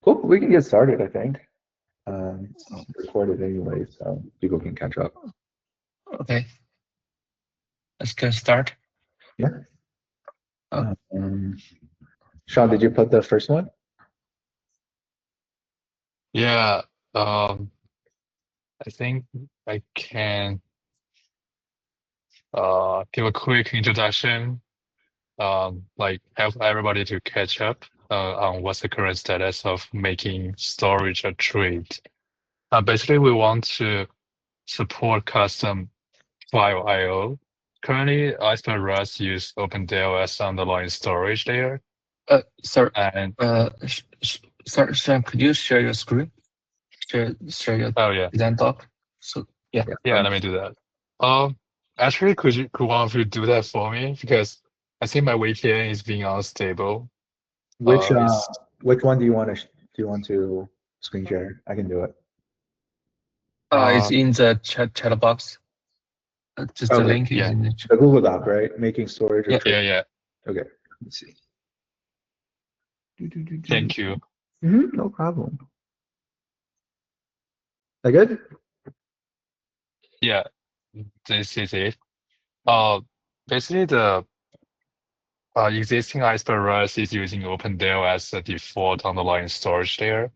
Cool. We can get started, I think. It's recorded anyway, so people can catch up. Okay, let's get start. Yeah. Oh. Sean, did you put the first one? Yeah, I think I can give a quick introduction, like help everybody to catch up on what's the current status of making storage a trade. Basically, we want to support custom file I/O. Currently, Iceberg Rust use OpenDL as underlying storage layer. Sorry. And sorry, Sam, could you share your screen? Share your design doc. So yeah, let me do that. Actually, could one of you do that for me? Because I think my VPN is being unstable. Which one do you want to screen share? I can do it. It's in the chat box. Just the link is in the chat. The Google Doc, right? Making storage. Yeah. Okay. Let's see. Thank you. No problem. That good? Yeah, this is it. Basically the existing Iceberg Rust is using OpenDL as the default underlying storage layer.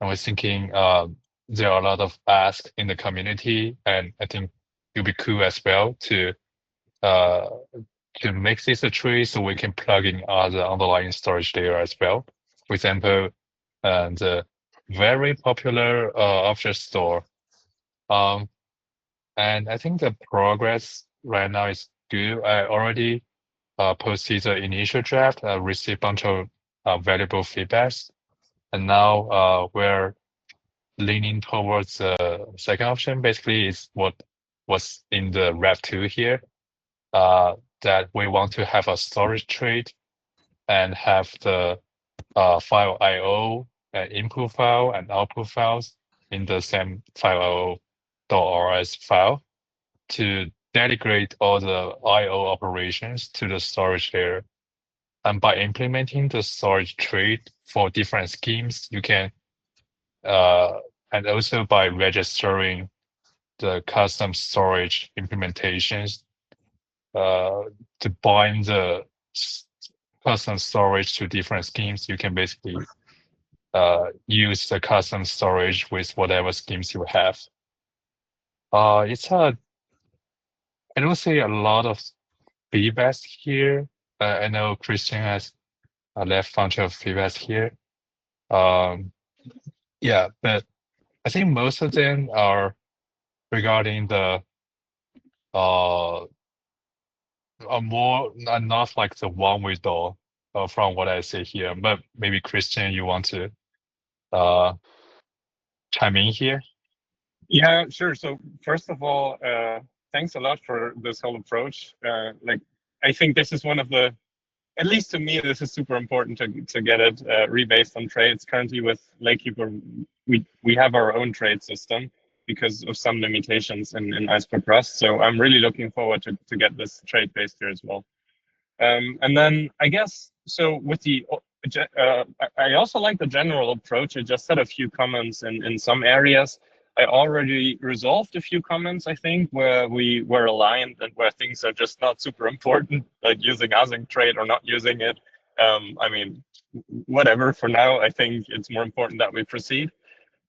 And we're thinking there are a lot of asks in the community, and I think it'll be cool as well to make this a tree so we can plug in other underlying storage layer as well. For example, the very popular object store. And I think the progress right now is good. I already posted the initial draft, received a bunch of valuable feedbacks. And now we're leaning towards the second option. Basically, is what was in the Rev 2 here, that we want to have a storage trade and have the file IO input file and output files in the same file.rs file to delegate all the IO operations to the storage layer. And by implementing the storage trade for different schemes, you can, and also by registering the custom storage implementations to bind the custom storage to different schemes, you can basically use the custom storage with whatever schemes you have. It's I don't see a lot of feedbacks here. I know Christian has left a bunch of feedbacks here. Yeah, but I think most of them are regarding the are not like the one we do from what I see here. But maybe Christian, you want to chime in here? Yeah, sure. So first of all, thanks a lot for this whole approach. Like, I think this is one of the, at least to me, this is super important to get it rebased on trades. Currently with Lakekeeper, we have our own trade system because of some limitations in Iceberg Rust. So I'm really looking forward to get this trade based here as well. And then I guess, so with the, I also like the general approach. I just said a few comments in some areas. I already resolved a few comments, I think, where we were aligned and where things are just not super important, like using async trade or not using it. I mean, whatever, for now, I think it's more important that we proceed.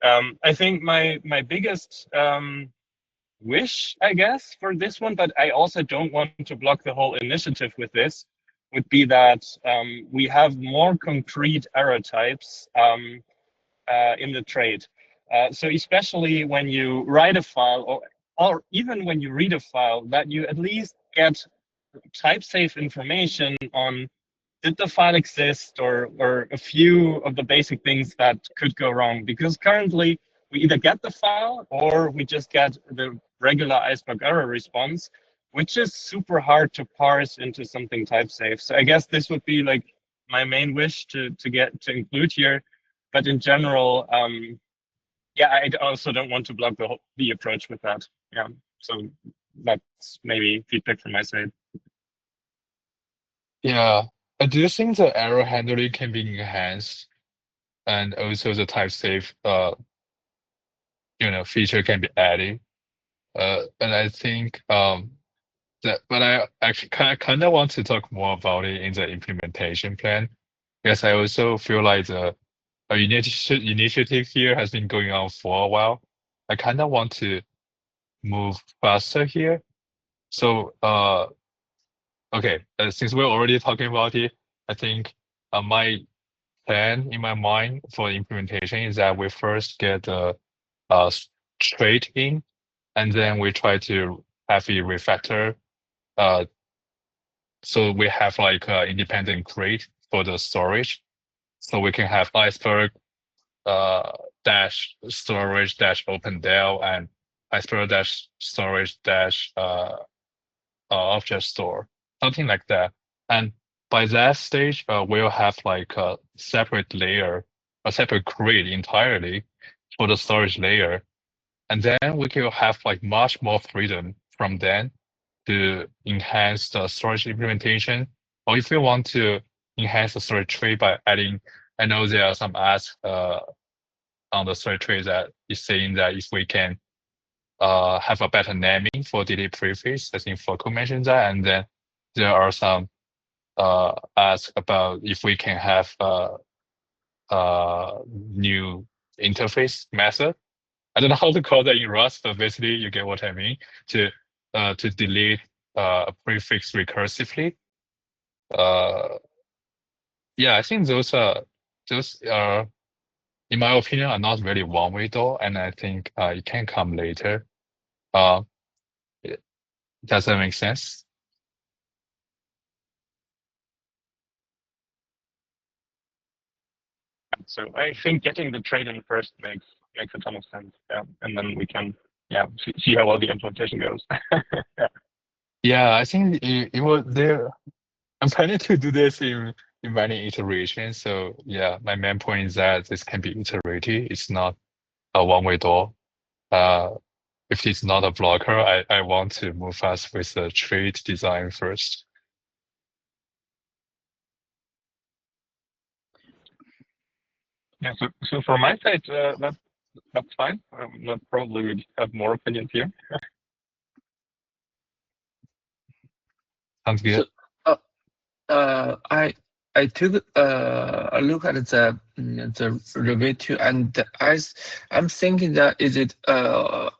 I think my biggest wish, I guess, for this one, but I also don't want to block the whole initiative with this, would be that we have more concrete error types in the trade. So especially when you write a file, or even when you read a file, that you at least get type safe information on, did the file exist, or a few of the basic things that could go wrong. Because currently we either get the file or we just get the regular Iceberg error response, which is super hard to parse into something type safe. So I guess this would be like my main wish to include here. But in general, yeah, I also don't want to block the approach with that. Yeah, so that's maybe feedback from my side. Yeah, do you think the error handling can be enhanced? and also the type safe feature can be added. And I think but I actually kind of want to talk more about it in the implementation plan, because I also feel like the initiative here has been going on for a while. I kind of want to move faster here. So, okay, since we're already talking about it, I think my plan in my mind for implementation is that we first get the uh, trait in, and then we try to have it refactor. Uh, so we have like independent crate for the storage. So we can have Iceberg uh, dash storage dash OpenDel and Iceberg dash storage dash object store, something like that. And by that stage, we'll have like a separate layer, a separate crate entirely for the storage layer. And then we can have like much more freedom from then to enhance the storage implementation. Or if you want to enhance the storage tree by adding, I know there are some asks on the storage tree that is saying that if we can have a better naming for delete preface. I think Foucault mentioned that. And then there are some ask about if we can have new interface method. I don't know how to call that in Rust, but basically you get what I mean. To delete a prefix recursively. Yeah, I think those are in my opinion are not really one way door, and I think it can come later. Uh, does that make sense? So I think getting the trade in first makes a ton of sense. Yeah, and then we can see how well the implementation goes. Yeah. Yeah, I think it was there. I'm planning to do this in many iterations. So yeah, my main point is that this can be iterative. It's not a one-way door. Uh, if it's not a blocker, I want to move fast with the trade design first. Yeah. So from my side, that's fine. That probably would have more opinions here. Sounds good. So, I took a look at the review too, and I'm thinking that is it well,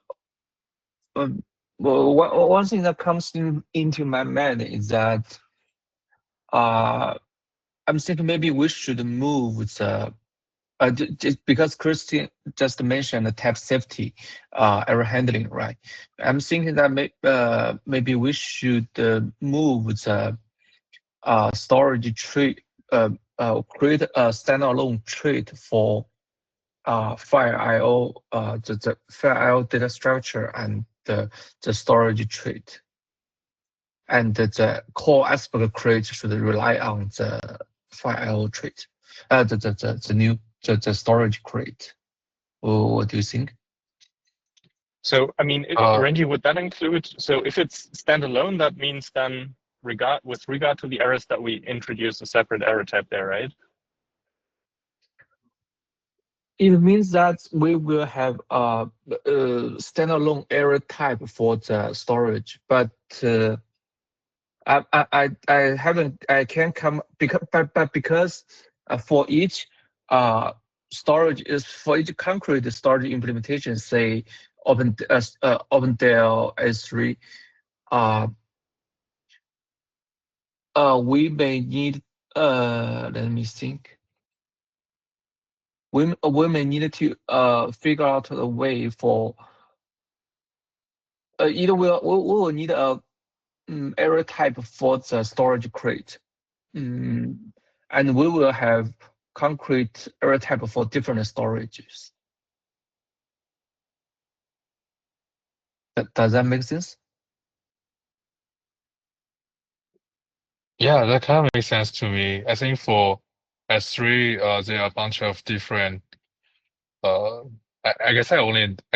one thing that comes into my mind is that I'm thinking maybe we should move the just because Christine just mentioned the type safety, error handling, right? I'm thinking that maybe we should move the storage tree, create a standalone trait for file IO, the file IO data structure and the storage trait. And the core Iceberg crate should rely on the file IO trait, the storage crate. What do you think? So I mean, Uh, Randy, would that include? So if it's standalone, that means then with regard to the errors that we introduce a separate error type there, right? It means that we will have a standalone error type for the storage, but I can't come because for each storage is for each concrete storage implementation, say OpenDL S3, we may need let me think. We may need to figure out a way for either we will need a error type for the storage crate, and we will have concrete error type for different storages. Does that make sense? yeah, that kind of makes sense to me. I think for S3, there are a bunch of different. I guess I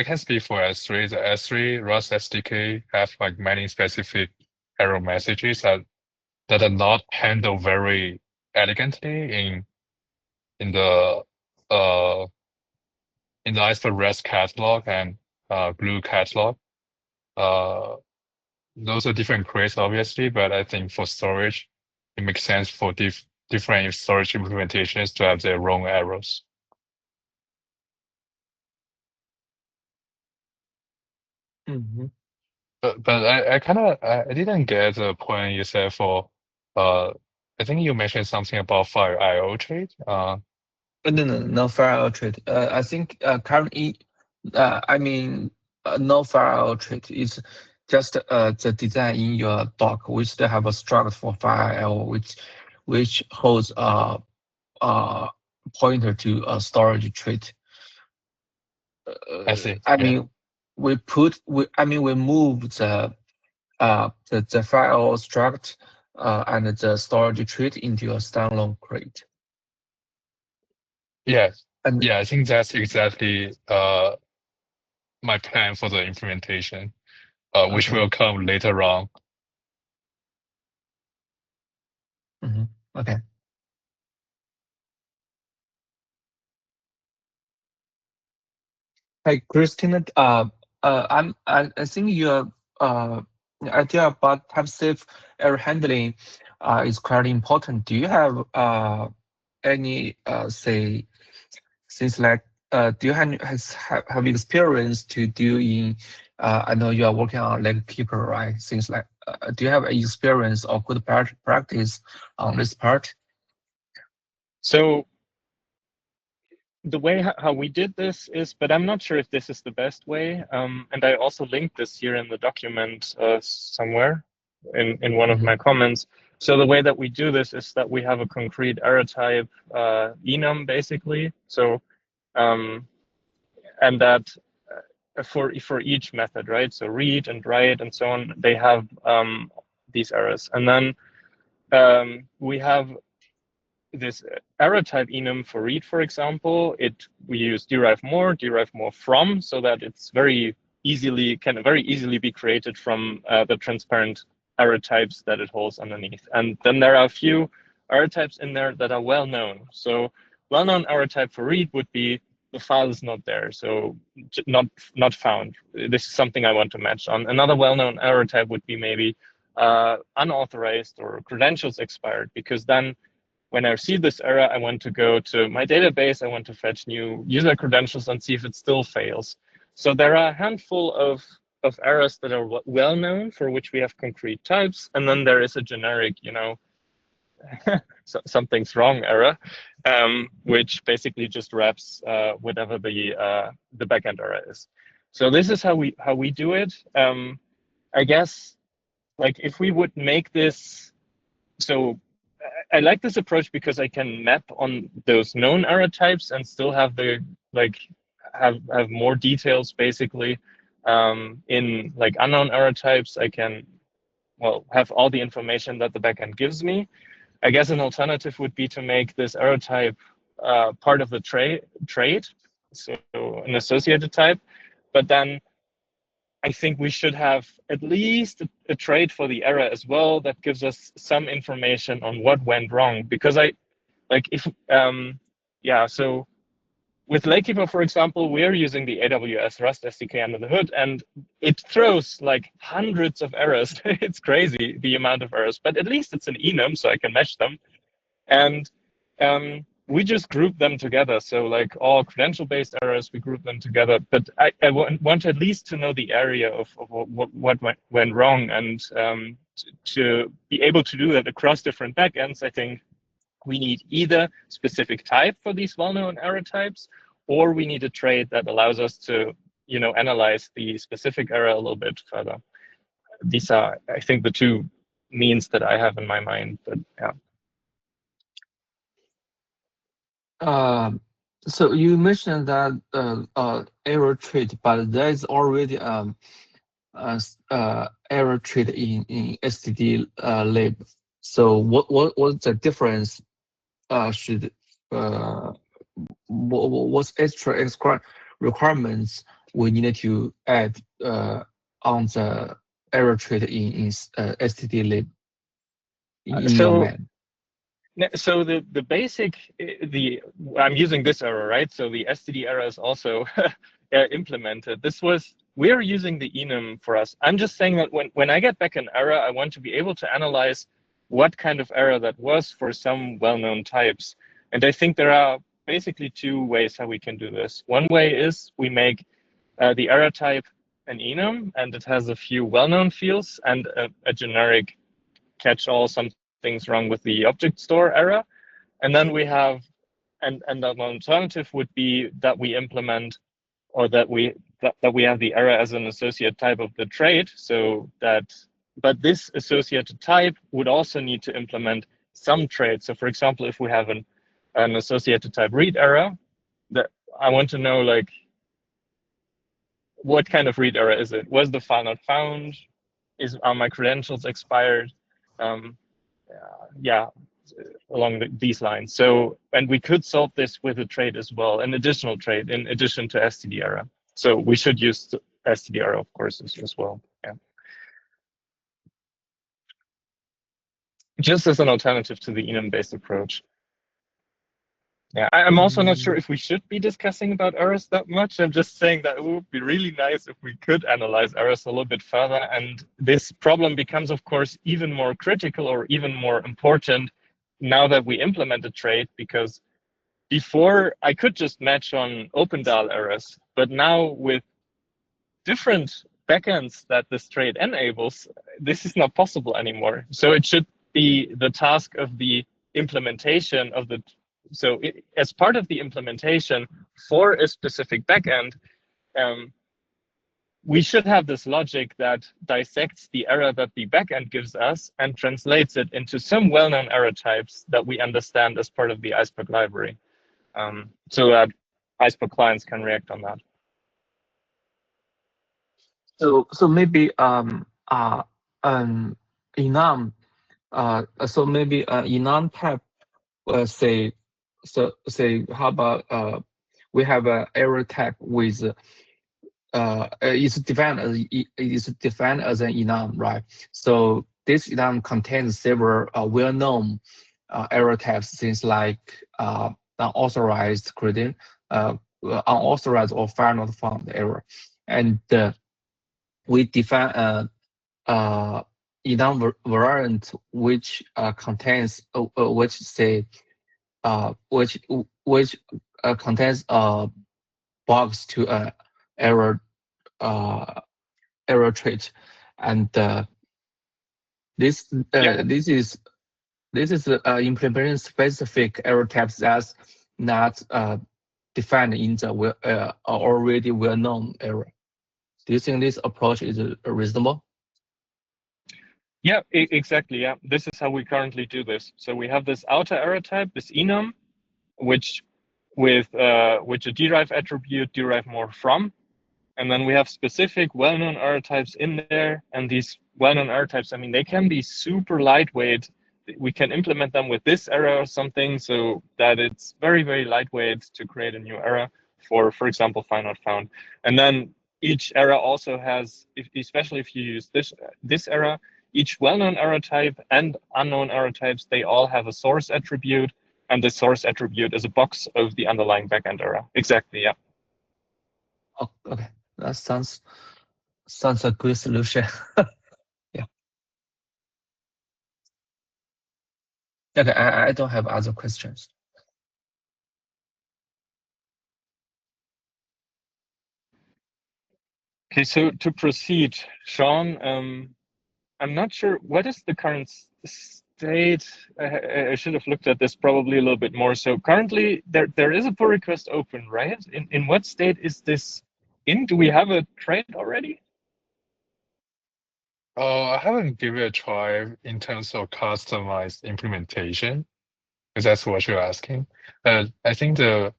can speak for S3. The S3 Rust SDK have like many specific error messages that are not handled very elegantly in the in the Iceberg REST catalog and Glue catalog. Those are different crates, obviously, but I think for storage, it makes sense for different storage implementations to have their own arrows. Mhm. But I didn't get the point you said for I think you mentioned something about file IO trade. No file trade. I think currently, I mean, no file trade is just the design in your doc, which they have a struct for file, which holds a pointer to a storage trait. I see. I mean, we move the file struct and the storage trait into a standalone crate. Yeah. And Yeah, I think that's exactly my plan for the implementation, which okay. will come later on. Okay. Hey, Christina, I think your idea about type safe error handling is quite important. Do you have any say things like do you have experience to do in I know you are working on like people, right? Things like do you have experience or good practice on this part? So the way how we did this is, but I'm not sure if this is the best way. And I also linked this here in the document somewhere in one of my comments. So the way that we do this is that we have a concrete error type enum basically. So and that for each method, right? So read and write and so on, they have these errors, and then we have this error type enum for read, for example. We use derive more from, so that it's can very easily be created from the transparent error types that it holds underneath. And then there are a few error types in there that are well known. So well-known error type for read would be the file is not there, so not found. This is something I want to match on. Another well-known error type would be maybe unauthorized or credentials expired, because then when I see this error, I want to go to my database, I want to fetch new user credentials and see if it still fails. So there are a handful of errors that are well known, for which we have concrete types, and then there is a generic, something's wrong error, which basically just wraps whatever the backend error is. So this is how we do it. I guess, like, if we would make this, so I like this approach because I can map on those known error types and still have have more details basically. In like unknown error types, I can have all the information that the backend gives me. I guess an alternative would be to make this error type part of the trait, so an associated type. But then I think we should have at least a trait for the error as well that gives us some information on what went wrong. Because so with Lakekeeper, for example, we're using the AWS Rust SDK under the hood, and it throws like hundreds of errors. It's crazy, the amount of errors, but at least it's an enum, so I can match them. And we just group them together. So like all credential-based errors, we group them together. But I want at least to know the area of what went wrong. And to be able to do that across different backends, I think we need either specific type for these well-known error types, or we need a trait that allows us to, analyze the specific error a little bit further. These are, I think, the two means that I have in my mind. But yeah. So you mentioned that error trait, but there is already error trait in STD lib. So what's the difference? What's extra requirements we need to add on the error trait in STD lib in your man? So the basic I'm using this error, right? So the std error is also implemented. We're using the enum for us. I'm just saying that when I get back an error, I want to be able to analyze what kind of error that was for some well-known types. And I think there are basically two ways how we can do this. One way is we make the error type an enum, and it has a few well-known fields and a generic catch-all, something's wrong with the object store error. And then we have, and an alternative would be that we implement, or that we have the error as an associate type of the trait, so that, but this associated type would also need to implement some trait. So for example, if we have an associated type read error, that I want to know, like, what kind of read error is it? Was the file not found? Are my credentials expired? Yeah, along these lines. So, and we could solve this with a trait as well, an additional trait in addition to std error. So we should use std error, of course, as well. Yeah. Just as an alternative to the enum-based approach. Yeah, I'm also not sure if we should be discussing about errors that much. I'm just saying that it would be really nice if we could analyze errors a little bit further. And this problem becomes, of course, even more critical or even more important now that we implement a trait, because before I could just match on OpenDAL errors, but now with different backends that this trait enables, this is not possible anymore. So it should be the task of the implementation of the, so as part of the implementation for a specific backend, we should have this logic that dissects the error that the backend gives us and translates it into some well-known error types that we understand as part of the Iceberg library, so that Iceberg clients can react on that. So maybe enum so maybe enum type say how about we have an error type with it's defined as an enum, right? So this enum contains several well-known error types, things like unauthorized unauthorized or file not found error, and we define enum variant which contains contains a box to error error trait, and this is implementing specific error types that's not defined in the already well-known error. Do you think this approach is reasonable? Yeah, exactly. Yeah, this is how we currently do this. So we have this outer error type, this enum, which with a derive attribute derive more from, and then we have specific well-known error types in there. And these well-known error types, I mean, they can be super lightweight. We can implement them with this error or something, so that it's very, very lightweight to create a new error for example, find not found. And then each error also has, especially if you use this error, each well-known error type and unknown error types, they all have a source attribute, and the source attribute is a box of the underlying backend error. Exactly, yeah. Oh, okay, that sounds a good solution. Yeah. Okay, I don't have other questions. Okay, so to proceed, Sean, I'm not sure what is the current state. I should have looked at this probably a little bit more. So currently there is a pull request open, right? In what state is this in? Do we have a trait already? I haven't given it a try in terms of customized implementation, if that's what you're asking. I think the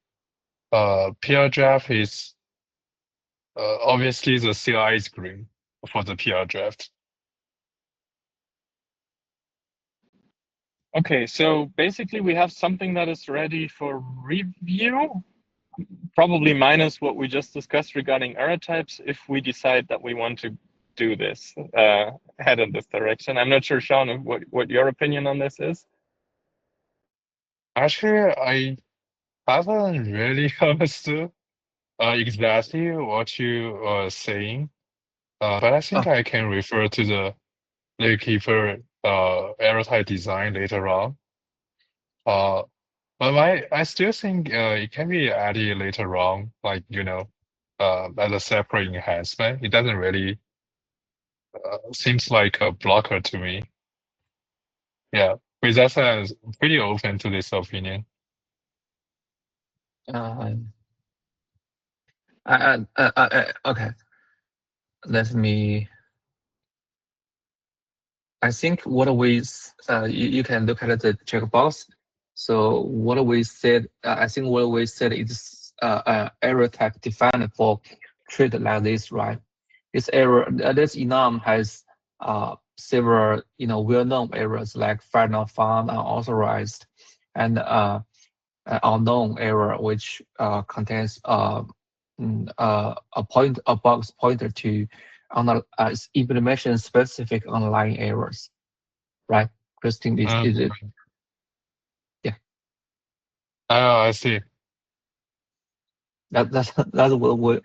PR draft is obviously the CLI is green for the PR draft. Okay, so basically we have something that is ready for review, probably minus what we just discussed regarding error types, if we decide that we want to do this, head in this direction. I'm not sure, Sean, what your opinion on this is. Actually, I haven't really understood exactly what you are saying. But I think Oh, I can refer to the Zookeeper error type design later on. Uh, but I still think it can be added later on, like as a separate enhancement. It doesn't really seems like a blocker to me. Yeah, with that said, I'm pretty open to this opinion. um, okay. Let me. I think what you can look at the checkbox. So what we said, I think what we said is error type defined for trait like this, right? This error, this enum has several, well-known errors like find not found, unauthorized, and unknown error, which contains a box pointer to implementation specific underlying errors, right? Christine, is it? Yeah, Oh, I see. that's what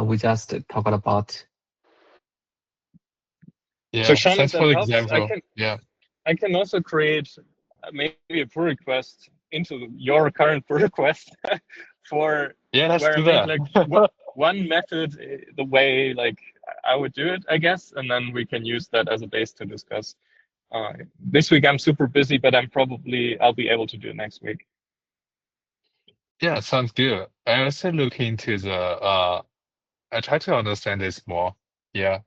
we just talked about. So Yeah, Sean, if thanks that for the helps, example. Yeah. I can also create maybe a pull request into your current pull request for Yeah, let's where I do make that. like one method the way like I would do it, I guess, and then we can use that as a base to discuss. This week I'm super busy, but I'll be able to do it next week. Yeah, sounds good. I also look into the I try to understand this more. Yeah.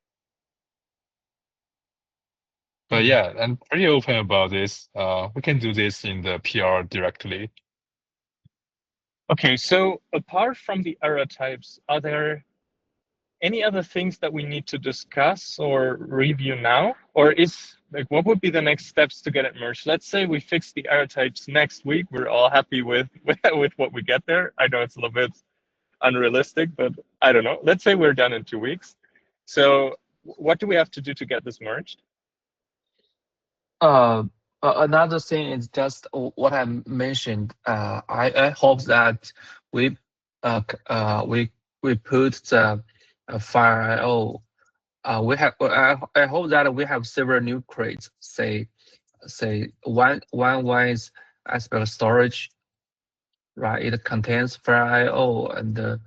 But yeah, I'm pretty open about this. We can do this in the PR directly. Okay, so apart from the error types, are there any other things that we need to discuss or review now? Or is like what would be the next steps to get it merged? Let's say we fix the error types next week. We're all happy with with what we get there. I know it's a little bit unrealistic, but I don't know. Let's say we're done in 2 weeks. So what do we have to do to get this merged? Uh, Another thing is just what I mentioned. I hope that we we put the file IO. We have. I hope that we have several new crates. Say one is Iceberg storage, right? It contains file IO and the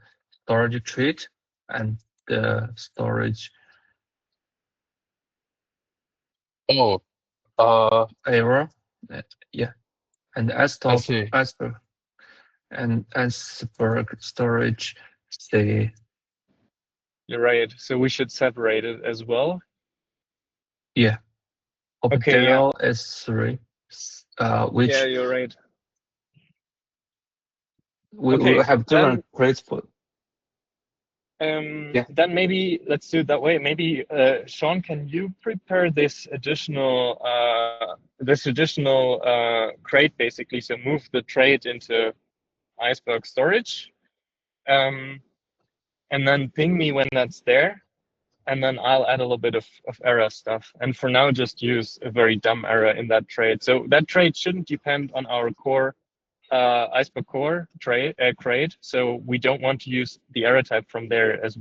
storage treat and the storage Oh, error. Yeah, and I Iceberg see. Iceberg and Iceberg storage. Say You're right. So we should separate it as well. yeah. Okay, yeah. Opdale S3, Yeah, which you're right. we Okay, have then different crates for. Yeah. then maybe let's do it that way. Maybe Sean, can you prepare this additional crate basically? So move the trait into Iceberg storage, and then ping me when that's there, and then I'll add a little bit of error stuff. And for now, just use a very dumb error in that trait. So that trait shouldn't depend on our core Iceberg core crate. So we don't want to use the error type from there as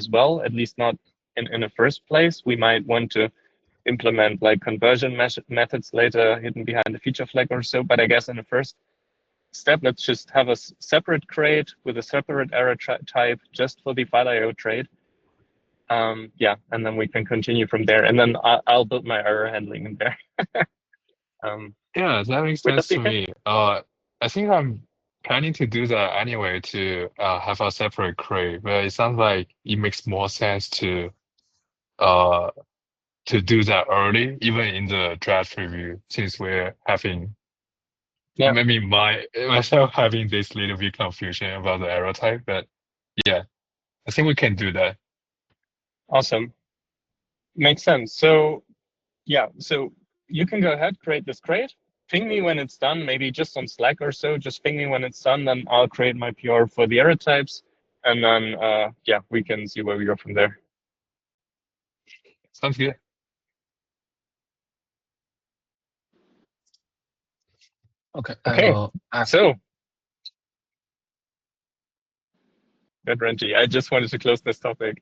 well, at least not in the first place. We might want to implement like conversion methods later hidden behind the feature flag or so. But I guess in the first step, let's just have a separate crate with a separate error type just for the file IO trait. Yeah, and then we can continue from there. And then I'll build my error handling in there. Yeah, that makes Wait, sense that's to okay. me. I think I'm planning to do that anyway to have a separate crate, but it sounds like it makes more sense uh to do that early, even in the draft review, since we're having Yeah, maybe myself having this little bit confusion about the error type, but yeah, I think we can do that. awesome. Makes sense. So yeah, so you can go ahead, create this crate, ping me when it's done, maybe just on Slack or so, just ping me when it's done, then I'll create my PR for the error types, and then yeah, we can see where we go from there. Sounds good. Okay. Okay. So, good, Renji. I just wanted to close this topic.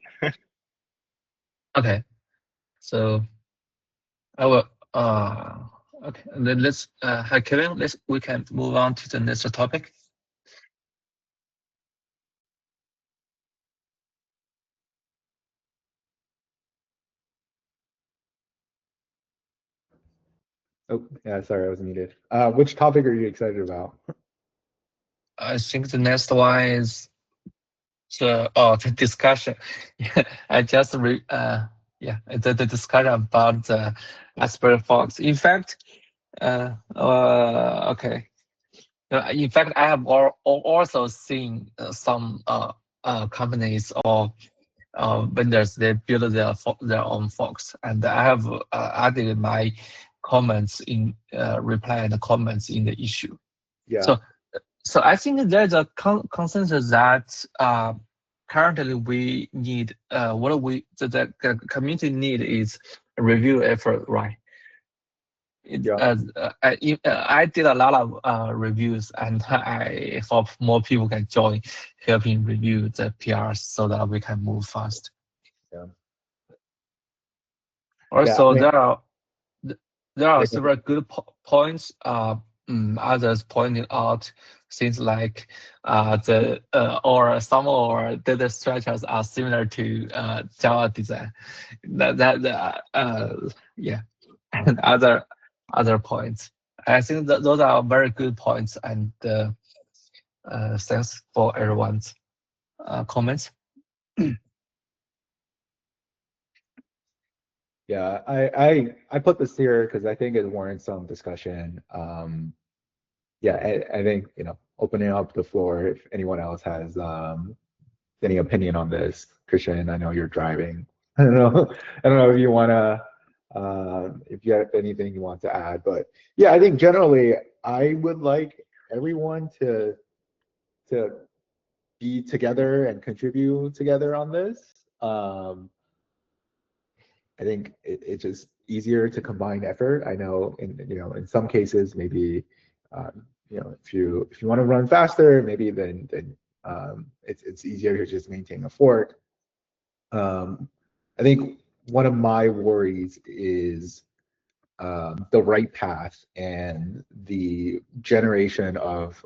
Okay. So I will. Okay. And then let's. Hi, Kevin. We can move on to the next topic. Oh, yeah, sorry, I was muted. Which topic are you excited about? I think the next one is the discussion. Yeah, I just the discussion about the Iceberg Fox. In fact, okay. In fact, I have also seen some companies or vendors they build their own Fox, and I have added my comments in reply and comments in the issue. Yeah. So I think there's a consensus that currently we need what we the community need is a review effort, right? Yeah. I did a lot of reviews, and I hope more people can join, helping review the PRs so that we can move fast. Yeah. Also, Yeah, there are I several good points. Others pointed out things like or some of our data structures are similar to Java design. Yeah, and other points. I think that those are very good points, and thanks for everyone's comments. Yeah, I put this here because I think it warrants some discussion. Yeah, I think, opening up the floor if anyone else has any opinion on this. Christian, I know you're driving. I don't know. I don't know if you wanna if you have anything you want to add, but yeah, I think generally I would like everyone to be together and contribute together on this. I think it's just easier to combine effort. I know in some cases maybe if you want to run faster, maybe then it's easier to just maintain a fork. I think one of my worries is the right path and the generation of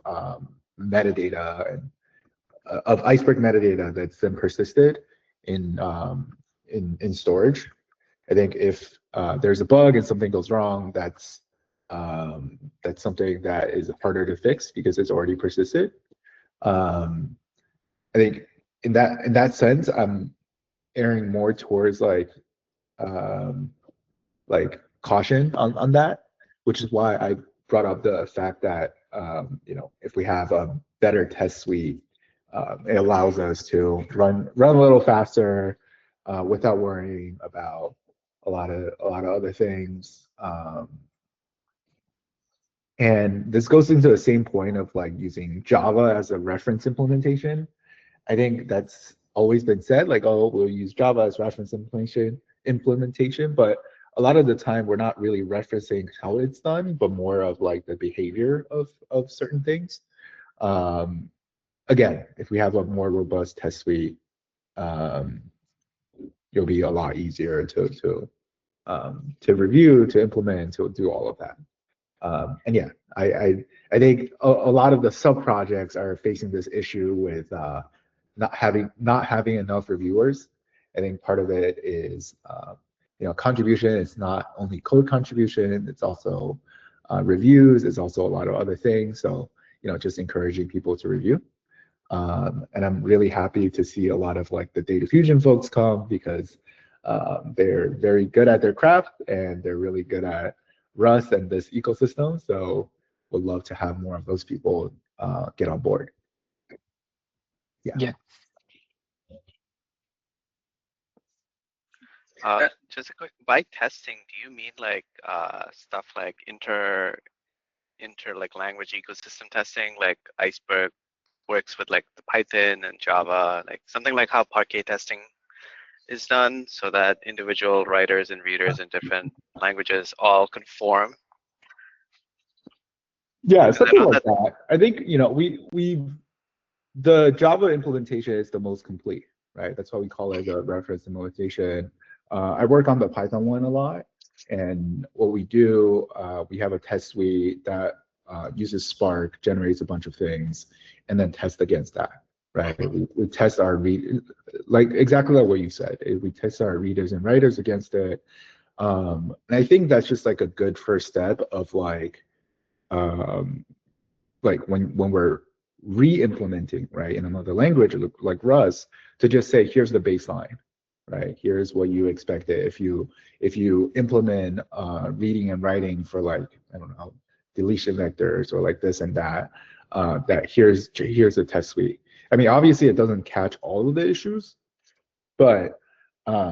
metadata and of Iceberg metadata that's been persisted in storage. I think if there's a bug and something goes wrong, that's something that is harder to fix because it's already persisted. I think in that sense, I'm erring more towards caution on that, which is why I brought up the fact that if we have a better test suite, it allows us to run a little faster without worrying about a lot of other things. And this goes into the same point of like using Java as a reference implementation. I think that's always been said, like, oh, we'll use Java as reference implementation, but a lot of the time we're not really referencing how it's done, but more of like the behavior of certain things. Again, if we have a more robust test suite, it'll be a lot easier to review, to implement, to do all of that. And yeah, I think a lot of the sub projects are facing this issue with not having enough reviewers. I think part of it is contribution. It's not only code contribution, it's also reviews. It's also a lot of other things. So just encouraging people to review. And I'm really happy to see a lot of like the data fusion folks come because they're very good at their craft and they're really good at Rust and this ecosystem. So would love to have more of those people get on board. Yeah. Just a quick, by testing, do you mean like stuff like inter like language ecosystem testing, like Iceberg works with like the Python and Java, like something like how Parquet testing is done, so that individual writers and readers in different languages all conform? Yeah, Because I something know like that. that. I think, the Java implementation is the most complete, right? That's why we call it the reference implementation. I work on the Python one a lot, and what we do, we have a test suite that uses Spark, generates a bunch of things, and then test against that, right? We test our read, like exactly like what you said. We test our readers and writers against it, and I think that's just like a good first step of um, like when we're re-implementing, right, in another language like Rust, to just say, here's the baseline, right? Here's what you expected if you implement reading and writing for, like, I don't know, deletion vectors or like this and that. That here's a test suite. I mean, obviously it doesn't catch all of the issues, but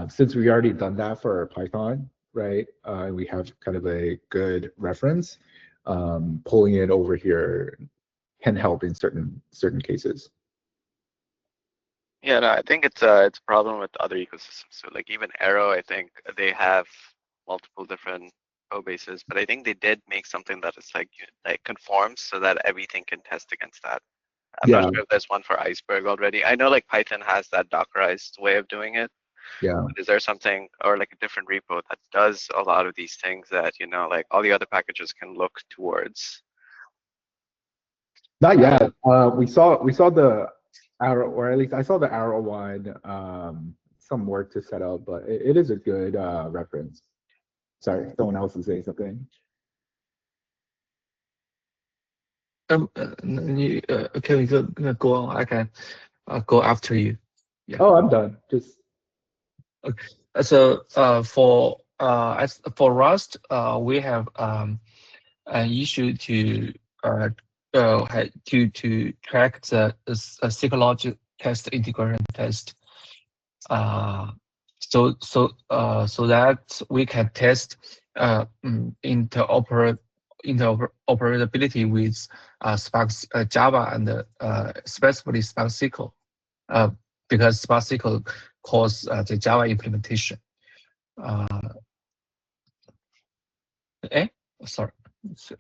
since we already done that for Python, right, we have kind of a good reference. Pulling it over here can help in certain cases. Yeah, no, I think it's a problem with other ecosystems. So like even Arrow, I think they have multiple different code bases, but I think they did make something that is like conforms so that everything can test against that. I'm not Yeah, sure if there's one for Iceberg already. I know like Python has that Dockerized way of doing it. yeah. But is there something or like a different repo that does a lot of these things that, like all the other packages can look towards? Not yet. We saw the arrow, or at least I saw the arrow one. Some work to set up, but it is a good reference. Sorry, someone else is saying something. Can we go on? I can go after you. Yeah. Oh, I'm done. Just So as for Rust, we have an issue to track the psychological test integration test. So that we can test interoperability with Spark Java and specifically Spark SQL, because Spark SQL calls the Java implementation. Eh? Sorry, sorry,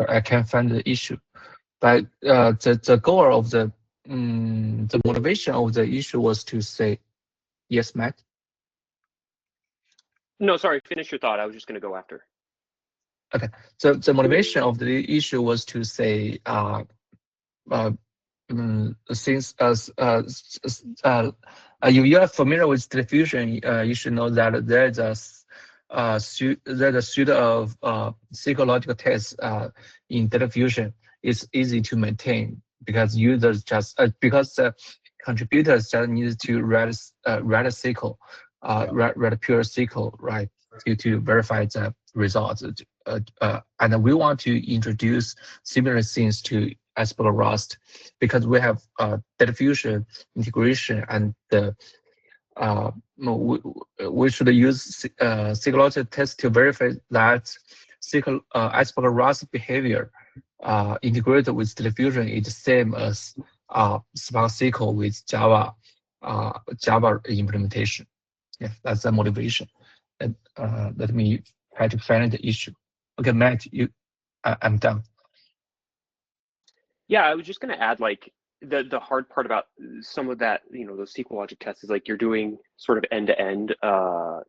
I can't find the issue. But the goal of the motivation of the issue was to say, yes, Matt. No, sorry, finish your thought. I was just going to go after. Okay, so the motivation of the issue was to say, since you are familiar with diffusion, you should know that there's a suite of psychological tests in data fusion. It's easy to maintain because users just because the contributors just need to write a SQL, write a pure SQL, right, to verify the results. And we want to introduce similar things to Iceberg Rust, because we have data fusion integration, and we should use psychological tests to verify that Iceberg Rust behavior integrated with data fusion is the same as Spark SQL with Java implementation. Yeah, that's the motivation. And let me try to find the issue. Okay, Matt, I'm done. Yeah, I was just going to add, like, the hard part about some of that, those SQL logic tests is like you're doing sort of end to end.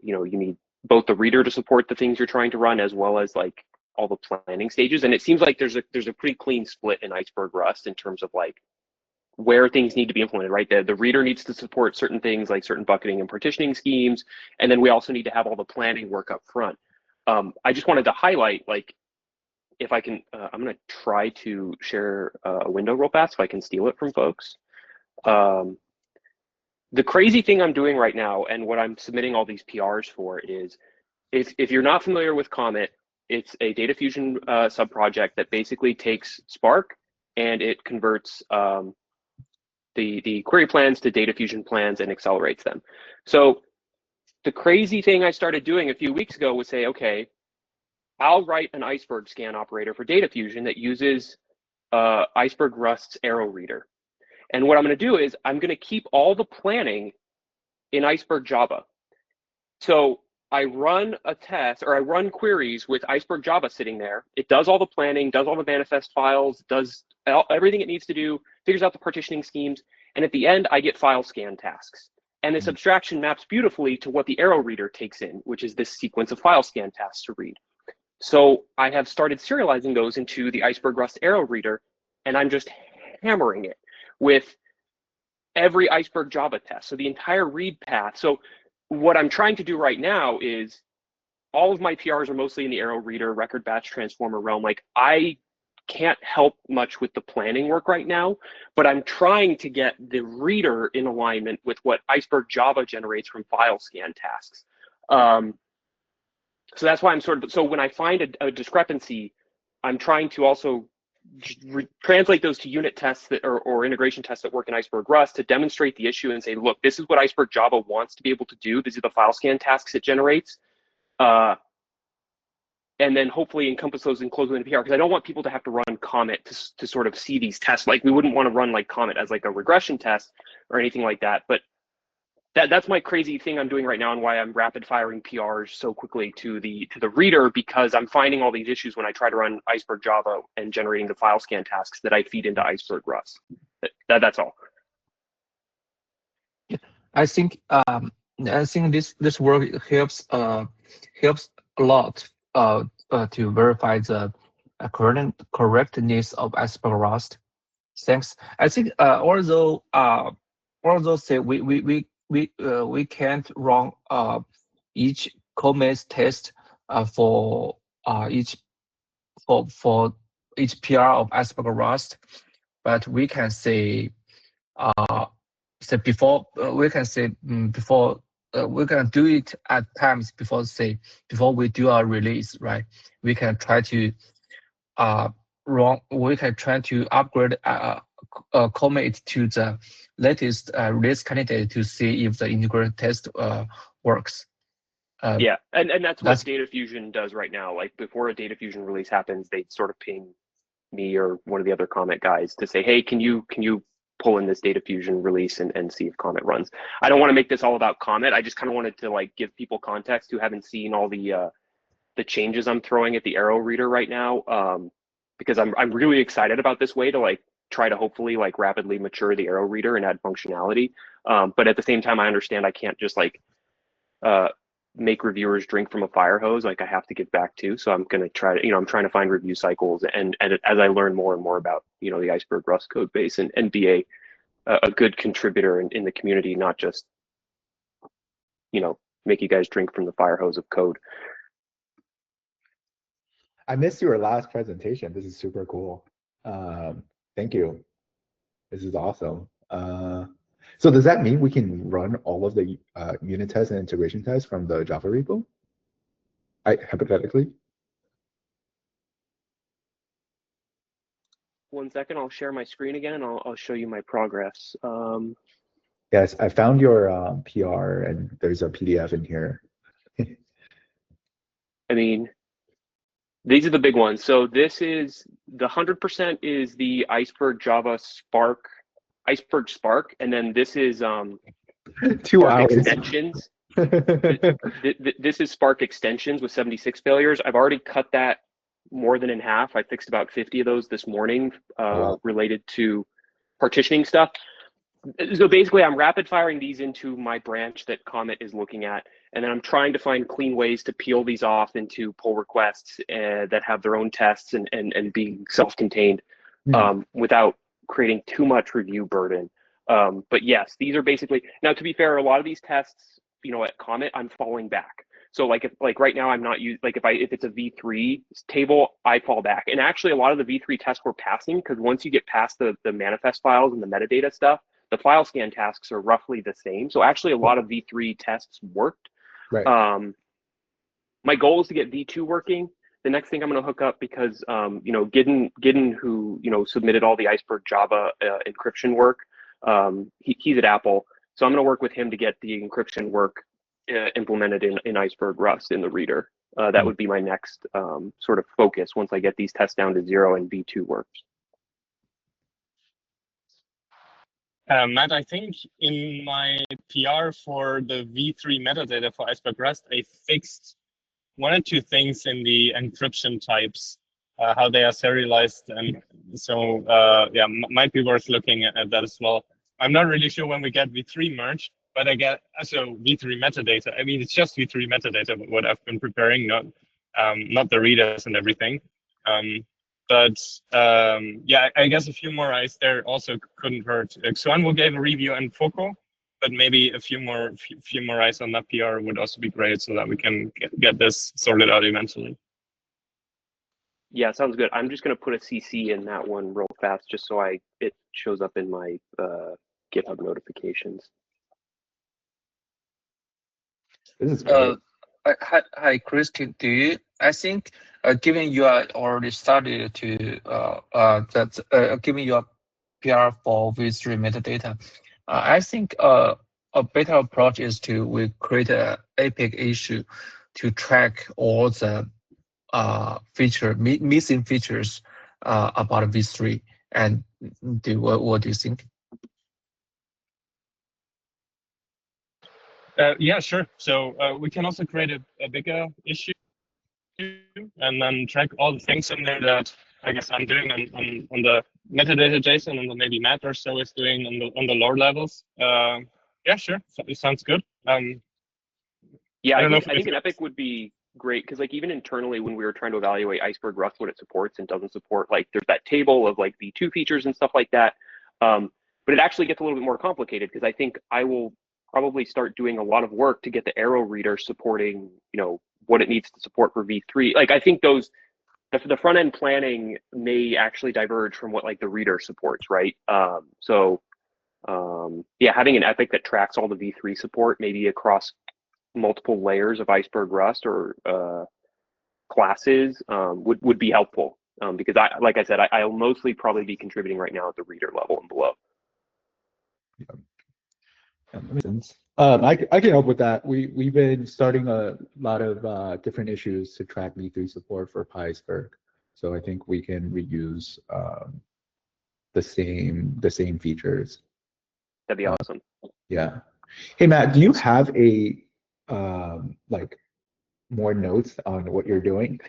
You need both the reader to support the things you're trying to run, as well as like all the planning stages. And it seems like there's a pretty clean split in Iceberg Rust in terms of like where things need to be implemented, right? The reader needs to support certain things like certain bucketing and partitioning schemes. And then we also need to have all the planning work up front. I just wanted to highlight, like, if I can, I'm going to try to share a window real fast so I can steal it from folks. The crazy thing I'm doing right now, and what I'm submitting all these PRs for, is if you're not familiar with Comet, it's a data fusion subproject that basically takes Spark and it converts the query plans to data fusion plans and accelerates them. So the crazy thing I started doing a few weeks ago was say, okay, I'll write an Iceberg scan operator for data fusion that uses Iceberg Rust's arrow reader. And what I'm going to do is I'm going to keep all the planning in Iceberg Java. So I run a test, or I run queries with Iceberg Java sitting there. It does all the planning, does all the manifest files, does everything it needs to do, figures out the partitioning schemes, and at the end, I get file scan tasks. And this abstraction maps beautifully to what the arrow reader takes in, which is this sequence of file scan tasks to read. So I have started serializing those into the Iceberg Rust arrow reader, and I'm just hammering it with every Iceberg Java test. So the entire read path. So what I'm trying to do right now is all of my PRs are mostly in the arrow reader, record batch transformer realm. Like I can't help much with the planning work right now, but I'm trying to get the reader in alignment with what Iceberg Java generates from file scan tasks. So that's why I'm so when I find a discrepancy, I'm trying to also translate those to unit tests that or integration tests that work in Iceberg Rust to demonstrate the issue and say, look, this is what Iceberg Java wants to be able to do. These are the file scan tasks it generates. And then hopefully encompass those and close them in PR, because I don't want people to have to run Comet to sort of see these tests. Like we wouldn't want to run like Comet as like a regression test or anything like that. But that's my crazy thing I'm doing right now, and why I'm rapid firing PRs so quickly to the reader, because I'm finding all these issues when I try to run Iceberg Java and generating the file scan tasks that I feed into Iceberg Rust. That's all. I think this work helps helps a lot to verify the correctness of Iceberg Rust. Thanks. I think although say we can't run each commit test for each PR of Iceberg Rust, but we can say before we can say before we can do it at times before we do our release, right? We can try to we can try to upgrade commit to the latest release candidate to see if the integrated test works. Yeah, and that's what Data Fusion does right now. Like before a Data Fusion release happens, they sort of ping me or one of the other Comet guys to say, hey, can you pull in this Data Fusion release and see if Comet runs. I don't want to make this all about Comet. I just kind of wanted to like give people context who haven't seen all the changes I'm throwing at the arrow reader right now, because I'm really excited about this way to like try to hopefully like rapidly mature the arrow reader and add functionality. But at the same time, I understand I can't just like make reviewers drink from a fire hose. Like I have to give back too. So I'm going to try to, I'm trying to find review cycles and as I learn more and more about, the Iceberg Rust code base and be a good contributor in the community, not just, make you guys drink from the fire hose of code. I missed your last presentation. This is super cool. Thank you. This is awesome. So does that mean we can run all of the unit tests and integration tests from the Java repo? Hypothetically? 1 second, I'll share my screen again and I'll show you my progress. Yes, I found your PR and there's a PDF in here. I mean, these are the big ones. So this is the 100% is the Iceberg Java Spark, Iceberg Spark, and then this is 2 Spark hours. extensions. This is Spark extensions with 76 failures. I've already cut that more than in half. I fixed about 50 of those this morning related to partitioning stuff. So basically, I'm rapid firing these into my branch that Comet is looking at, and then I'm trying to find clean ways to peel these off into pull requests that have their own tests and being self-contained without creating too much review burden. But yes, these are basically, now to be fair, a lot of these tests, at Comet, I'm falling back. So like if right now I'm not using, like if it's a V3 table, I fall back. And actually a lot of the V3 tests we're passing, because once you get past the manifest files and the metadata stuff, the file scan tasks are roughly the same. So actually a lot of V3 tests worked. Right. My goal is to get V2 working. The next thing I'm going to hook up, because Gideon, who submitted all the Iceberg Java encryption work, he's at Apple, so I'm going to work with him to get the encryption work implemented in Iceberg Rust in the reader. That would be my next sort of focus once I get these tests down to 0 and V2 works. Matt, I think in my PR for the V3 metadata for Iceberg Rust, I fixed one or two things in the encryption types, how they are serialized, and so yeah, might be worth looking at that as well. I'm not really sure when we get V3 merged, but I get so V3 metadata. I mean, it's just V3 metadata, what I've been preparing, not the readers and everything. But yeah, I guess a few more eyes there also couldn't hurt. Xuan will give a review and Foco, but maybe a few more eyes on that PR would also be great, so that we can get this sorted out eventually. Yeah, sounds good. I'm just going to put a CC in that one real fast, just so it shows up in my GitHub notifications. This is great. Hi, Christian. I think, given you are already started to given your PR for V3 metadata, I think a better approach is we create an epic issue to track all the missing features about V3. And what do you think? Yeah, sure. So we can also create a bigger issue and then track all the things in there that I guess I'm doing on the metadata JSON, and then maybe Matt or so is doing on the lower levels. Yeah, sure. So it sounds good. Yeah, I think an epic would be great, because like even internally when we were trying to evaluate Iceberg Rust, what it supports and doesn't support, like there's that table of like V2 features and stuff like that. But it actually gets a little bit more complicated, because I think I will probably start doing a lot of work to get the arrow reader supporting, what it needs to support for V3. Like I think the front end planning may actually diverge from what like the reader supports, right? Yeah, having an epic that tracks all the V3 support, maybe across multiple layers of Iceberg Rust or classes, would be helpful, because like I said, I'll mostly probably be contributing right now at the reader level and below. Yeah, that makes sense. I can help with that. We've been starting a lot of different issues to track V3 support for Iceberg, so I think we can reuse the same features. That'd be awesome. Yeah. Hey Matt, do you have a like more notes on what you're doing?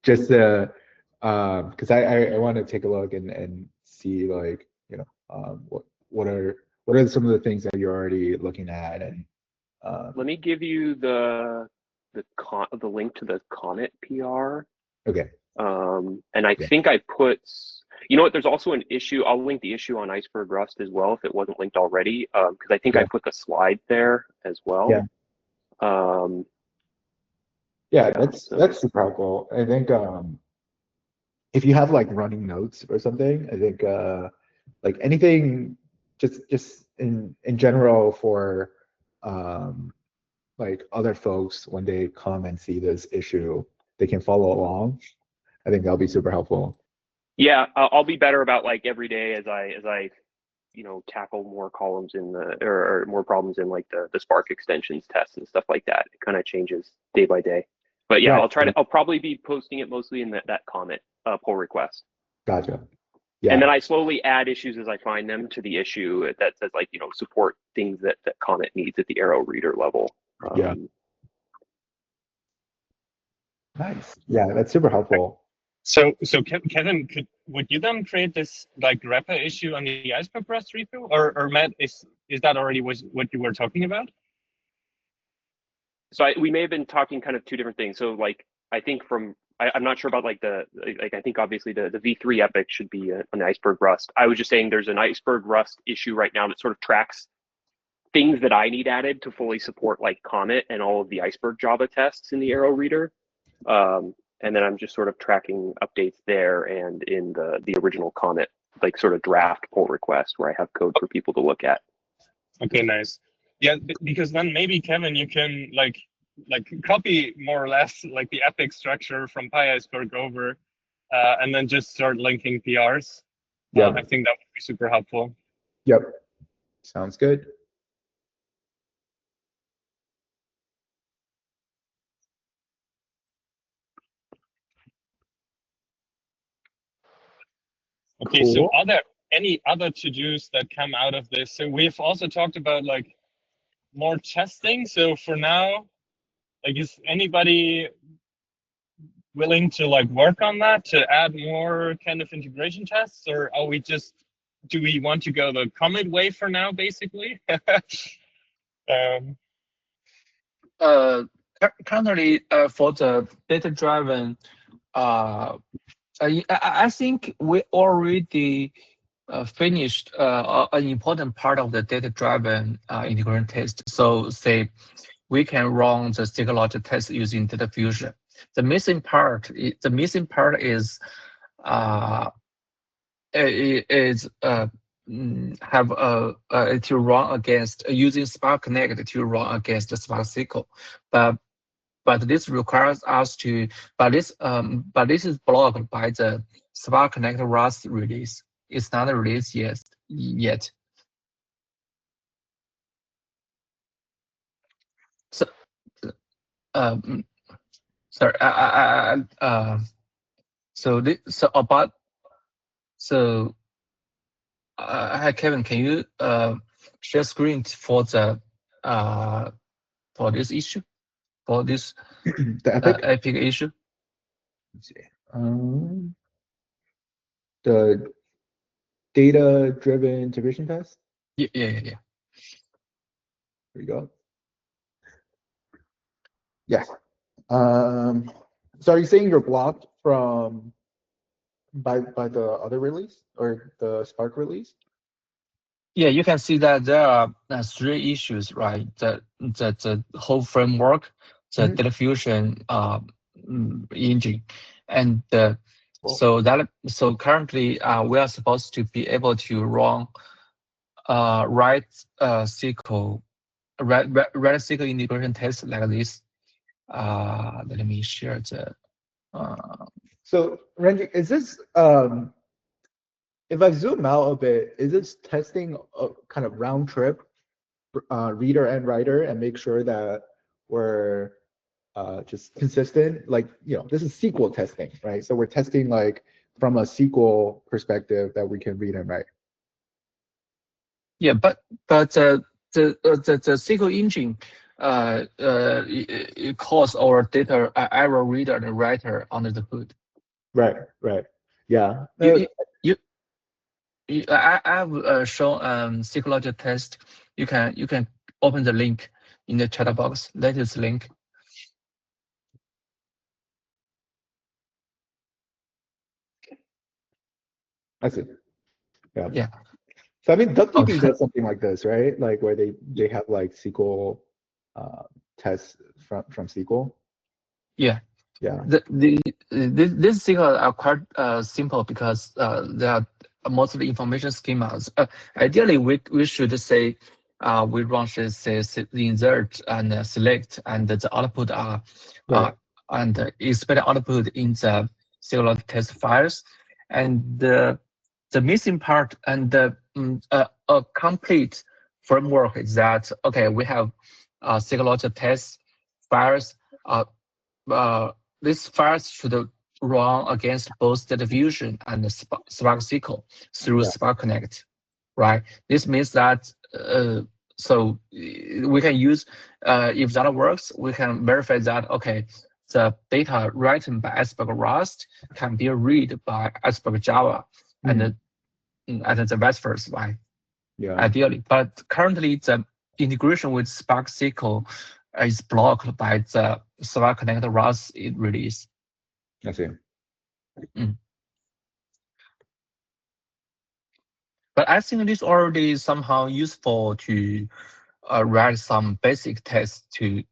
Just because I want to take a look and see like what are some of the things that you're already looking at, and let me give you the link to the Comet PR. Okay. And I think I put, you know what, there's also an issue. I'll link the issue on Iceberg Rust as well if it wasn't linked already, because I think I put the slide there as well. Yeah, that's super helpful. I think if you have like running notes or something, I think like anything just in general for like other folks when they come and see this issue, they can follow along. I think that'll be super helpful. Yeah, I'll be better about like every day as I tackle more columns in or more problems in like the Spark extensions tests and stuff like that. It kind of changes day by day. But yeah, I'll probably be posting it mostly in that Comet pull request. Gotcha. Yeah. And then I slowly add issues as I find them to the issue that says like, support things that Comet needs at the arrow reader level. Yeah. Nice. Yeah, that's super helpful. So Kevin, would you then create this like wrapper issue on the Iceberg Rust repo, or Matt, is that already what you were talking about? So we may have been talking kind of two different things. So like I think I'm not sure about like I think obviously the V3 epic should be an Iceberg Rust. I was just saying there's an Iceberg Rust issue right now that sort of tracks things that I need added to fully support like Comet and all of the Iceberg Java tests in the arrow reader. And then I'm just sort of tracking updates there and in the original Comet, like sort of draft pull request where I have code for people to look at. Okay, nice. Yeah, because then maybe Kevin, you can like copy more or less like the epic structure from PyIceberg over, and then just start linking PRs. Yeah, I think that would be super helpful. Yep, sounds good. Okay, cool. So any other to-dos that come out of this. So we've also talked about like more testing. So for now, like, is anybody willing to like work on that to add more kind of integration tests, or are we just, do we want to go the commit way for now, basically? Currently, for the data-driven, I think we already finished an important part of the data-driven integration test. So say we can run the psychological test using data fusion. The missing part is have to run against using Spark Connect to run against the Spark SQL, but this requires us to, but this is blocked by the Spark Connect Rust release. It's not released yet. So, sorry, hi Kevin, can you share screen for the for this issue, for this The Epic. Epic issue? Let's see. The data-driven integration test. Yeah. There you go. Yes. So are you saying you're blocked from by the other release or the Spark release? Yeah, you can see that there are 3 issues, right? The whole framework, the data fusion engine, and so currently we are supposed to be able to run write SQL integration test like this. Let me share the. So Renji, is this if I zoom out a bit, is this testing a kind of round trip reader and writer and make sure that we're just consistent? Like, this is SQL testing, right? So we're testing like from a SQL perspective that we can read and write. Yeah, but the SQL engine it calls our data error reader and writer under the hood. Right. Yeah. I have shown psychological test. You can open the link in the chat box. Latest link. I see. Yeah. So I mean, DuckDB Okay. does something like this, right? Like where they have like SQL tests from SQL. Yeah. Yeah. These SQL are quite simple because they are mostly information schemas. Ideally, we should say we run say insert and select, and the output are and expect output in the SQL test files, and the missing part and a complete framework is that okay, we have SQL test files. These files should run against both data fusion and the Spark SQL through Spark Connect, right? This means that so we can use if that works, we can verify that okay, the data written by Iceberg Rust can be read by Iceberg Java, and the vice versa, right? Yeah. Ideally, but currently the integration with Spark SQL is blocked by the Spark Connect Rust release. I see. But I think this already somehow useful to write some basic tests to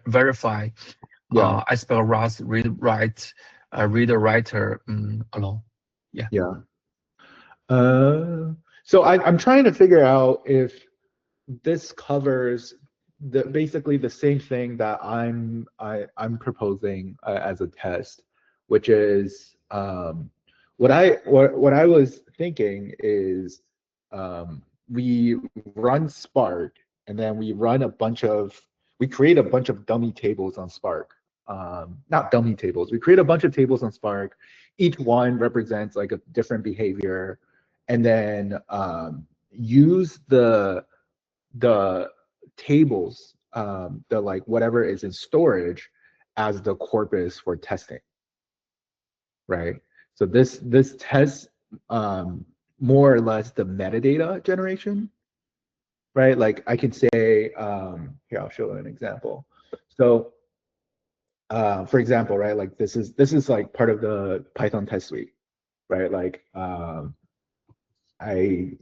verify Iceberg Rust read-write reader-writer alone. Yeah. So I'm trying to figure out if this covers basically the same thing that I'm proposing as a test, which is what I was thinking is we run Spark and then we create a bunch of dummy tables on Spark. Not dummy tables. We create a bunch of tables on Spark. Each one represents like a different behavior. and then use the tables, the like whatever is in storage as the corpus for testing, right? So this tests more or less the metadata generation, right? Like I can say, here, I'll show an example. So for example, right, like this is like part of the Python test suite, right? Like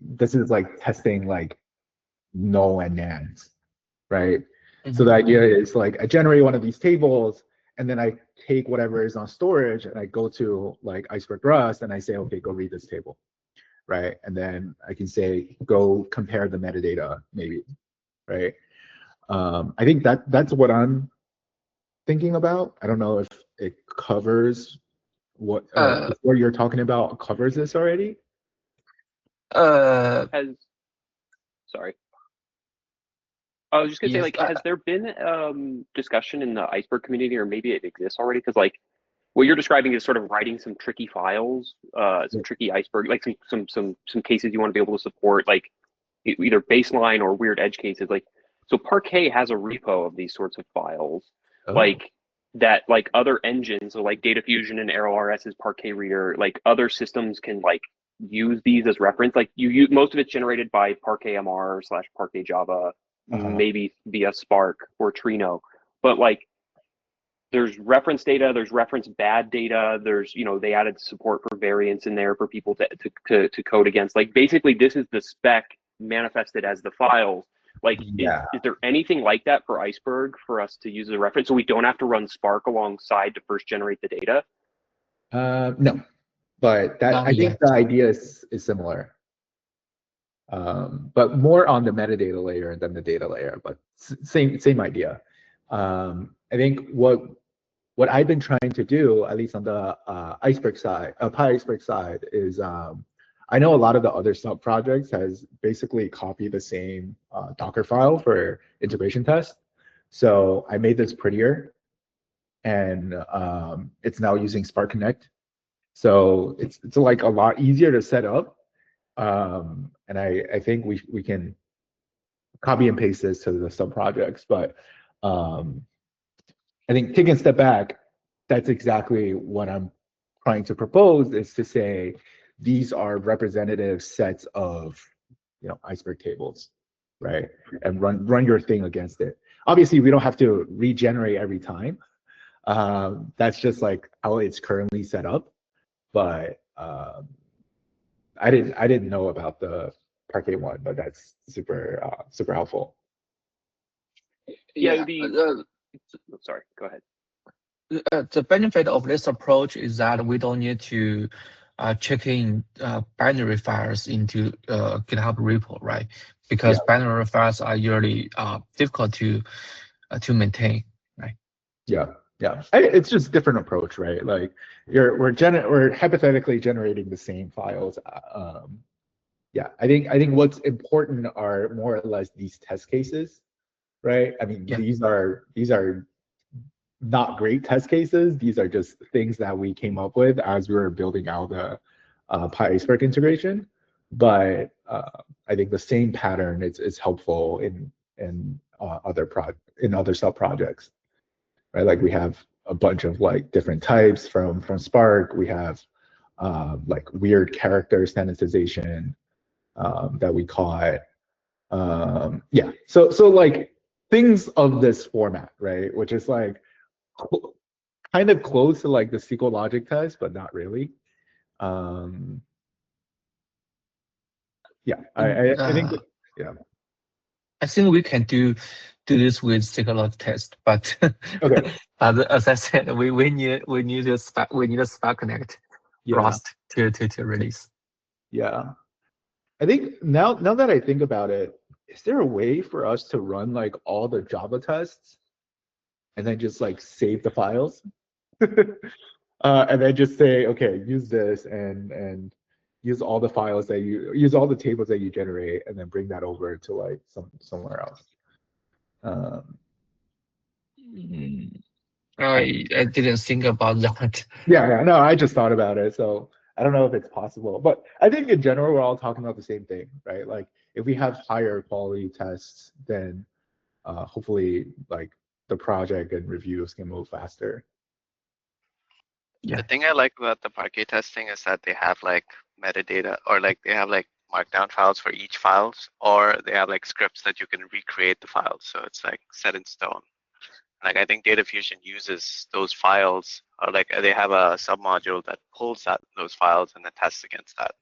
this is like testing like null and nans, right? So the idea is like I generate one of these tables, and then I take whatever is on storage and I go to like Iceberg Rust and I say, okay, go read this table, right? And then I can say, go compare the metadata, maybe, right? I think that's what I'm thinking about. I don't know if it covers what you're talking about covers this already. Sorry. I was just gonna say, like, has there been discussion in the Iceberg community, or maybe it exists already? Because like what you're describing is sort of writing some tricky files, some tricky Iceberg, like some cases you want to be able to support, like either baseline or weird edge cases. Like, so Parquet has a repo of these sorts of files, like that, like other engines, so like Data Fusion and AeroRS's Parquet reader, like other systems can like use these as reference. Like you use, most of it's generated by Parquet MR / Parquet Java, maybe via Spark or Trino, but like there's reference data, there's reference bad data, there's, you know, they added support for variants in there for people to code against. Like basically this is the spec manifested as the files. Like is there anything like that for Iceberg for us to use as a reference, so we don't have to run Spark alongside to first generate the data? No, but that I think the idea is similar. But more on the metadata layer than the data layer, but same idea. I think what I've been trying to do, at least on the Iceberg side, PyIceberg side, is I know a lot of the other sub projects has basically copied the same Docker file for integration test. So I made this prettier, and it's now using Spark Connect. So it's like a lot easier to set up. And I think we can copy and paste this to the sub projects, but I think taking a step back, that's exactly what I'm trying to propose, is to say these are representative sets of, you know, Iceberg tables, right? And run your thing against it. Obviously, we don't have to regenerate every time. That's just like how it's currently set up. But I didn't know about the Parquet one, but that's super helpful. Yeah, sorry, go ahead. The benefit of this approach is that we don't need to check in binary files into GitHub repo, right? Because binary files are usually difficult to maintain, right? Yeah. It's just a different approach, right? Like we're hypothetically generating the same files. Yeah, I think what's important are more or less these test cases, right? I mean, these are not great test cases. These are just things that we came up with as we were building out the PyIceberg integration. But I think the same pattern is helpful in other sub projects, right? Like we have a bunch of like different types from Spark. We have like weird character standardization that we caught. Yeah, so like things of this format, right? Which is like kind of close to like the SQL logic test, but not really. Yeah, I think yeah. I think we can do this with SQL logic test, but okay. as I said, we need a Spark Connect Rust to release. Yeah, I think now that I think about it, is there a way for us to run like all the Java tests and then just like save the files? And then just say, okay, use this and use all the files that you use, all the tables that you generate, and then bring that over to like somewhere else. I didn't think about that. Yeah, no, I just thought about it. So I don't know if it's possible, but I think in general we're all talking about the same thing, right? Like if we have higher quality tests, then hopefully like the project and reviews can move faster. The thing I like about the Parquet testing is that they have like metadata, or like they have like markdown files for each files, or they have like scripts that you can recreate the files. So it's like set in stone. Like I think Data Fusion uses those files, or like they have a submodule that pulls those files and then tests against that.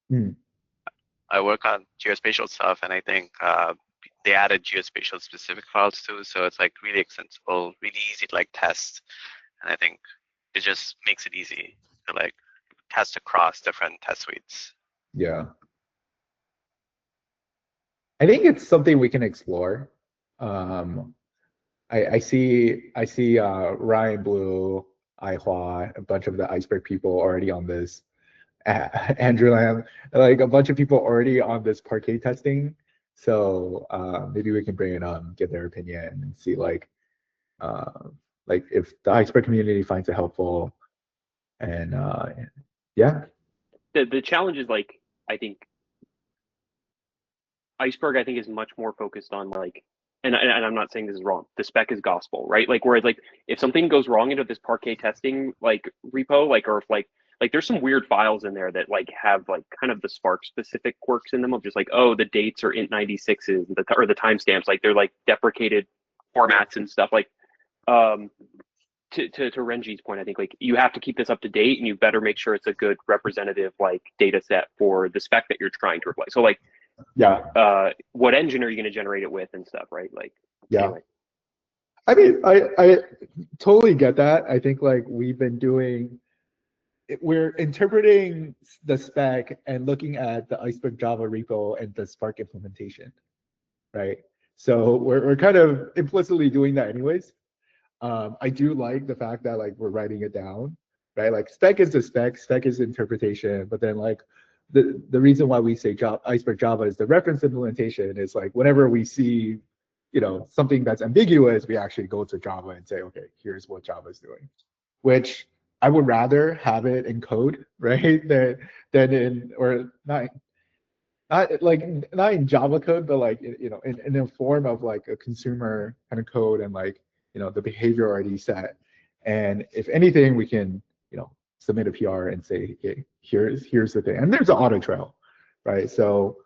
Hmm. I work on geospatial stuff, and I think they added geospatial specific files too. So it's like really extensible, really easy to like test. And I think it just makes it easy to like test across different test suites. Yeah. I think it's something we can explore. I see Ryan Blue, Aihua, a bunch of the Iceberg people already on this. Andrew Lam, like a bunch of people already on this Parquet testing. So maybe we can bring it on, get their opinion, and see like if the Iceberg community finds it helpful. And yeah. The challenge is like, I think Iceberg, I think, is much more focused on like, and I'm not saying this is wrong. The spec is gospel, right? Like, whereas like if something goes wrong into this Parquet testing like repo, like, or if like there's some weird files in there that like have like kind of the Spark specific quirks in them of just like, oh, the dates are int 96s, or the timestamps, like they're like deprecated formats and stuff. Like, to Renji's point, I think like you have to keep this up to date, and you better make sure it's a good representative like data set for the spec that you're trying to replace. So like, yeah, what engine are you going to generate it with and stuff, right? Like, yeah. Anyway. I mean, I totally get that. I think like we're interpreting the spec and looking at the Iceberg Java repo and the Spark implementation, right? So we're kind of implicitly doing that anyways. I do like the fact that like we're writing it down, right? Like spec is the spec is interpretation, but then like the reason why we say Iceberg Java is the reference implementation is like whenever we see, something that's ambiguous, we actually go to Java and say, okay, here's what Java is doing, which I would rather have it in code, right? Than in, or not in Java code, but like in a form of like a consumer kind of code, and like the behavior already set. And if anything, we can submit a PR and say, okay, here's the thing, and there's an audit trail, right? So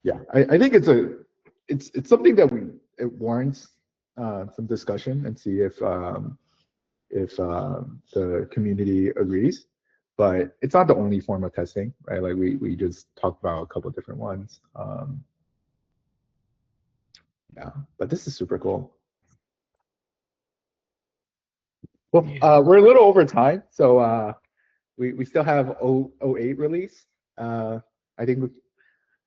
yeah, I think it's something that it warrants some discussion, and see if the community agrees. But it's not the only form of testing, right? Like we just talked about a couple of different ones. Yeah, but this is super cool. Well, we're a little over time, so we still have 08 release. I think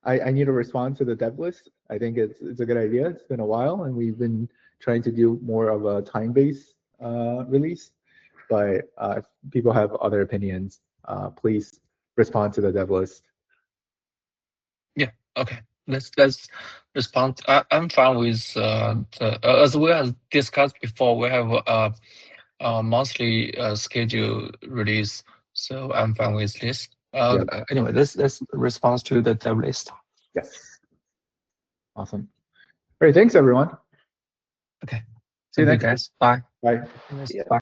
I need to respond to the dev list. I think it's a good idea. It's been a while, and we've been trying to do more of a time-based release. But if people have other opinions, please respond to the dev list. Yeah. Okay. Let's respond. I'm fine with as we have discussed before. We have a monthly schedule release, so I'm fine with this. Anyway, let's respond to the dev list. Yes. Awesome. All right. Thanks, everyone. Okay. See you Thank next. guys. Bye. Bye. Yeah. Bye.